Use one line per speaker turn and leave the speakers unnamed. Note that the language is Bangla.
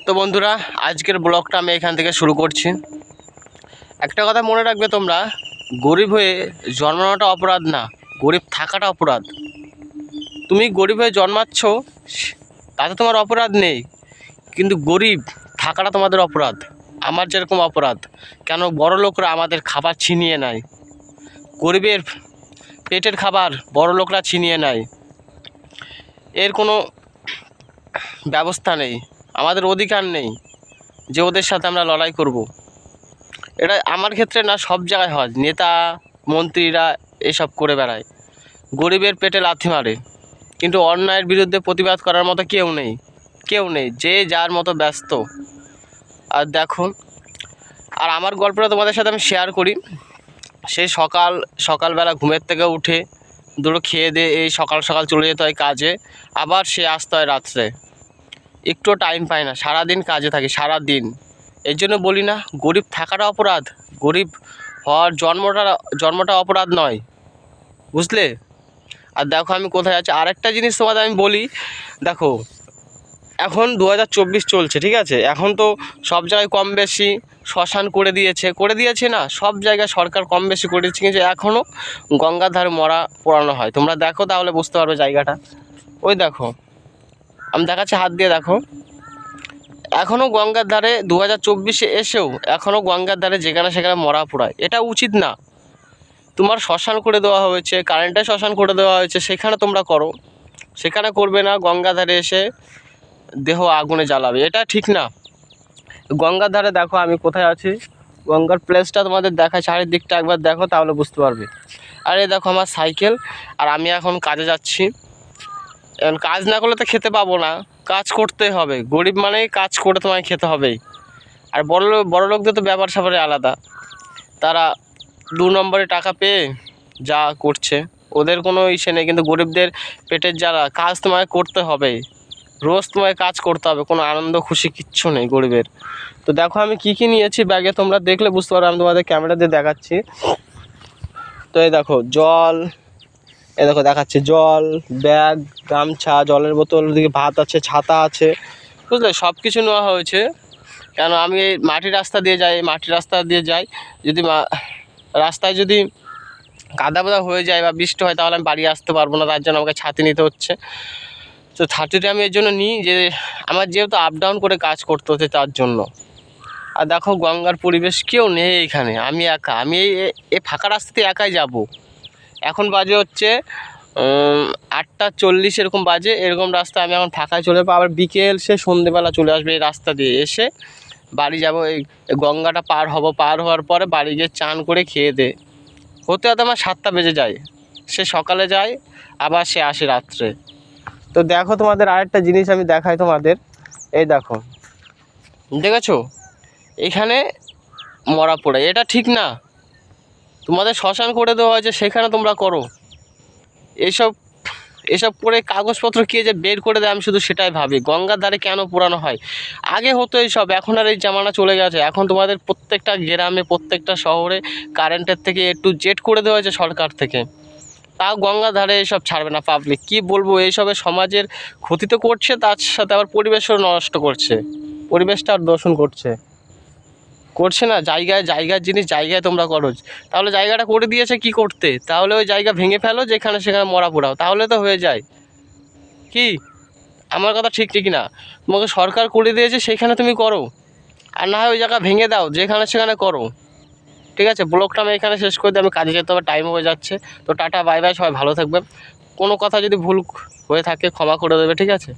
তো বন্ধুরা, আজকের ব্লগটা আমি এখান থেকে শুরু করছি। একটা কথা মনে রাখবে তোমরা, গরিব হয়ে জন্মানোটা অপরাধ না, গরিব থাকাটা অপরাধ। তুমি গরিব হয়ে জন্মাচ্ছ, তাতে তোমার অপরাধ নেই, কিন্তু গরিব থাকাটা তোমাদের অপরাধ। আমার যেরকম অপরাধ, কেন বড় লোকরা আমাদের খাবার ছিনিয়ে নেয়, গরিবের পেটের খাবার বড় লোকরা ছিনিয়ে নেয়, এর কোনো ব্যবস্থা নেই, আমাদের অধিকার নেই যে ওদের সাথে আমরা লড়াই করব। এটা আমার ক্ষেত্রে না, সব জায়গায় হয়, নেতা মন্ত্রীরা এসব করে বেড়ায়, গরিবের পেটে লাথি মারে, কিন্তু অন্যায়ের বিরুদ্ধে প্রতিবাদ করার মতো কেউ নেই, কেউ নেই, যে যার মতো ব্যস্ত। আর দেখো, আর আমার গল্পটা তোমাদের সাথে আমি শেয়ার করি। সেই সকালবেলা ঘুমের থেকে উঠে দুটো খেয়ে দিয়ে এই সকাল সকাল চলে যেতে হয় কাজে, আবার সে আসতে হয় রাত্রে, একটুও টাইম পায় না, সারাদিন কাজে থাকি, সারাদিন। এর জন্য বলি না, গরিব থাকাটা অপরাধ, গরিব হওয়ার জন্মটা অপরাধ নয়, বুঝলে? আর দেখো আমি কোথায় আছি, আরেকটা জিনিস তোমাদের আমি বলি। দেখো, এখন 2024 চলছে, ঠিক আছে? এখন তো সব জায়গায় কম বেশি শ্মশান করে দিয়েছে না, সব জায়গায় সরকার কম বেশি করে দিচ্ছে, কিন্তু এখনও গঙ্গার ধারে মরা পোড়ানো হয়। তোমরা দেখো, তাহলে বুঝতে পারবে জায়গাটা। ওই দেখো, আমি দেখাচ্ছি, হাত দিয়ে দেখো, এখনও গঙ্গার ধারে 2024 এসেও এখনও গঙ্গার ধারে যেখানে সেখানে মরা পোড়ায়। এটা উচিত না। তোমার শ্মশান করে দেওয়া হয়েছে, কারেন্টে শ্মশান করে দেওয়া হয়েছে, সেখানে তোমরা করো, সেখানে করবে না, গঙ্গার ধারে এসে দেহ আগুনে জ্বালাবে, এটা ঠিক না। গঙ্গার ধারে দেখো আমি কোথায় আছি, গঙ্গার প্লেসটা তোমাদের দেখায়, চারিদিকটা একবার দেখো, তাহলে বুঝতে পারবে। আর এই দেখো আমার সাইকেল, আর আমি এখন কাজে যাচ্ছি। এখন কাজ না করলে তো খেতে পাবো না, কাজ করতে হবে, গরিব মানেই কাজ করে তোমায় খেতে হবেই। আর বড় লোকদের তো ব্যাপার স্যাপারে আলাদা, তারা 2 নম্বরে টাকা পেয়ে যা করছে, ওদের কোনো ইসে নেই, কিন্তু গরিবদের পেটের যারা কাজ তোমায় করতে হবে, রোজ তোমায় কাজ করতে হবে, কোনো আনন্দ খুশি কিচ্ছু নেই গরিবের। তো দেখো আমি কি কি নিয়েছি ব্যাগে, তোমরা দেখলে বুঝতে পারো, আমি তোমাদের ক্যামেরা দিয়ে দেখাচ্ছি। তো এই দেখো জল, এই দেখো দেখাচ্ছে জল, ব্যাগ, গামছা, জলের বোতল, ওদিকে ভাত আছে, ছাতা আছে, বুঝলে? সব কিছু নেওয়া হয়েছে। কেন আমি এই মাটির রাস্তা দিয়ে যাই, যদি রাস্তায় যদি কাদা বাদা হয়ে যায় বা বৃষ্টি হয়, তাহলে আমি বাড়ি আসতে পারবো না, তার জন্য আমাকে ছাতি নিতে হচ্ছে। তো ছাতিটা আমি এর জন্য নিই, যে আমার যেহেতু আপ ডাউন করে কাজ করতে হচ্ছে, তার জন্য। আর দেখো গঙ্গার পরিবেশ, কেউ নেই এখানে, আমি একা, আমি এই ফাঁকা রাস্তাতে একাই যাব। এখন বাজে হচ্ছে 8:40 এরকম বাজে, এরকম রাস্তা আমি এখন ফাঁকায় চলে যাবো, আবার বিকেল সে সন্ধেবেলা চলে আসবে এই রাস্তা দিয়ে, এসে বাড়ি যাব। এই গঙ্গাটা পার হওয়ার পরে বাড়ি গিয়ে চান করে খেয়ে হতে আমার 7টা বেজে যায়, সে সকালে যায়, আবার সে আসে রাত্রে। তো দেখো তোমাদের আরেকটা জিনিস আমি দেখাই তোমাদের, এই দেখো, দেখেছো এখানে মরা পড়ে, এটা ঠিক না। তোমাদের শ্মশান করে দেওয়া হয়েছে, সেখানে তোমরা করো। এসব করে কাগজপত্র কে যে বের করে দেয়, আমি শুধু সেটাই ভাবি, গঙ্গার ধারে কেন পোড়ানো হয়? আগে হতো এইসব, এখন আর এই জামানা চলে গেছে। এখন তোমাদের প্রত্যেকটা গ্রামে, প্রত্যেকটা শহরে কারেন্টের থেকে A to Z করে দেওয়া হয়েছে সরকার থেকে, তাও গঙ্গার ধারে এইসব ছাড়বে না পাবলিক। কি বলবো, এইসবে সমাজের ক্ষতি তো করছে, তার সাথে আবার পরিবেশও নষ্ট করছে, পরিবেশটা আর দূষণ করছে না। জায়গার জিনিস জায়গায় তোমরা করো, তাহলে জায়গাটা করে দিয়েছে কি করতে, তাহলে ওই জায়গা ভেঙে ফেলো, যেখানে সেখানে মরা পোড়াও, তাহলে তো হয়ে যায়। কি আমার কথা ঠিক না? তোমাকে সরকার করে দিয়েছে, সেখানে তুমি করো, আর না হয় ওই জায়গা ভেঙে দাও, যেখানে সেখানে করো। ঠিক আছে, ব্লগটা আমি এখানে শেষ করে দিই, আমি কাজে যেতে হবে, টাইম হয়ে যাচ্ছে। তো টাটা, বাই বাই, সবাই ভালো থাকবে। কোনো কথা যদি ভুল হয়ে থাকে ক্ষমা করে দেবে, ঠিক আছে?